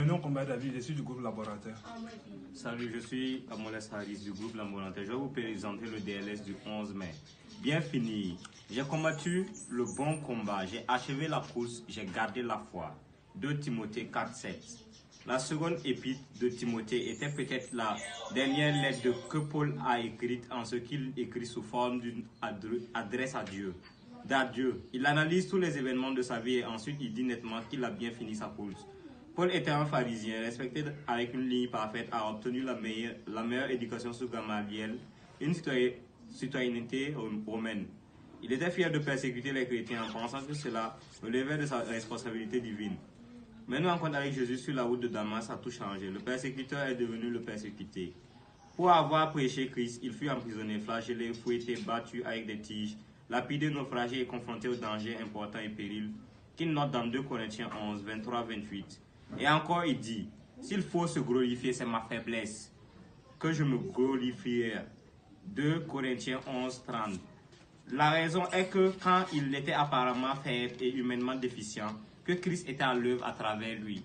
Mon nom est David, je suis du groupe laboratoire. Salut, je suis Amoles Harris du groupe laboratoire. Je vais vous présenter le DLS du 11 mai. Bien fini. J'ai combattu le bon combat, j'ai achevé la course, j'ai gardé la foi. 2 Timothée 4:7. La seconde épître de Timothée était peut-être la dernière lettre que Paul a écrite en ce qu'il écrit sous forme d'une adresse à Dieu. D'adieu. Il analyse tous les événements de sa vie et ensuite il dit nettement qu'il a bien fini sa course. Paul était un pharisien, respecté avec une ligne parfaite, a obtenu la meilleure éducation sous Gamaliel, une citoyenneté romaine. Il était fier de persécuter les chrétiens en pensant que cela relevait de sa responsabilité divine. Mais nous rencontre avec Jésus sur la route de Damas a tout changé. Le persécuteur est devenu le persécuté. Pour avoir prêché Christ, il fut emprisonné, flagellé, fouetté, battu avec des tiges, lapidé, naufragé et confronté aux dangers importants et périls qu'il note dans 2 Corinthiens 11, 23-28. Et encore il dit, s'il faut se glorifier, c'est ma faiblesse que je me glorifierai. 2 Corinthiens 11, 30. La raison est que quand il était apparemment faible et humainement déficient, que Christ était à l'œuvre à travers lui.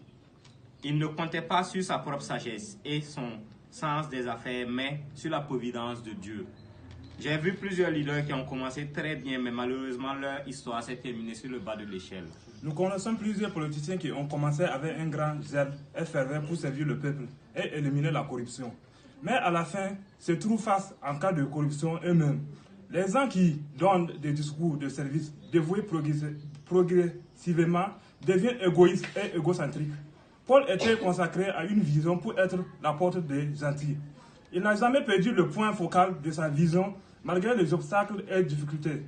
Il ne comptait pas sur sa propre sagesse et son sens des affaires, mais sur la providence de Dieu. J'ai vu plusieurs leaders qui ont commencé très bien, mais malheureusement leur histoire s'est terminée sur le bas de l'échelle. Nous connaissons plusieurs politiciens qui ont commencé avec un grand zèle et ferveur pour servir le peuple et éliminer la corruption. Mais à la fin, se trouvent face en cas de corruption eux-mêmes. Les gens qui donnent des discours de service dévoués progressivement deviennent égoïstes et égocentriques. Paul était consacré à une vision pour être l'apôtre des gentils. Il n'a jamais perdu le point focal de sa vision malgré les obstacles et les difficultés.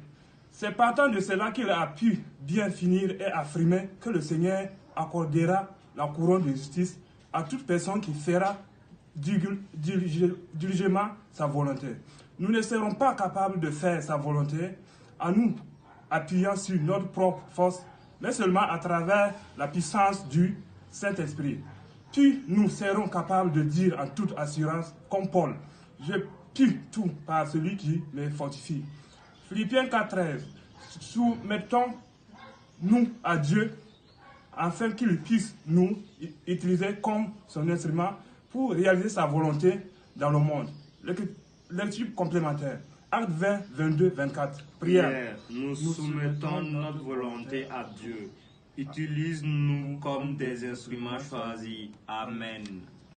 C'est partant de cela qu'il a pu bien finir et affirmer que le Seigneur accordera la couronne de justice à toute personne qui fera diligemment sa volonté. Nous ne serons pas capables de faire sa volonté en nous appuyant sur notre propre force, mais seulement à travers la puissance du Saint-Esprit. Puis nous serons capables de dire en toute assurance, comme Paul, je puis tout par celui qui me fortifie. Philippiens 4:13. Soumettons-nous à Dieu afin qu'il puisse nous utiliser comme son instrument pour réaliser sa volonté dans le monde. Lecture complémentaire. Acte 20, 22, 24. Prière. Nous soumettons notre volonté à Dieu. Utilise-nous comme des instruments choisis. Amen.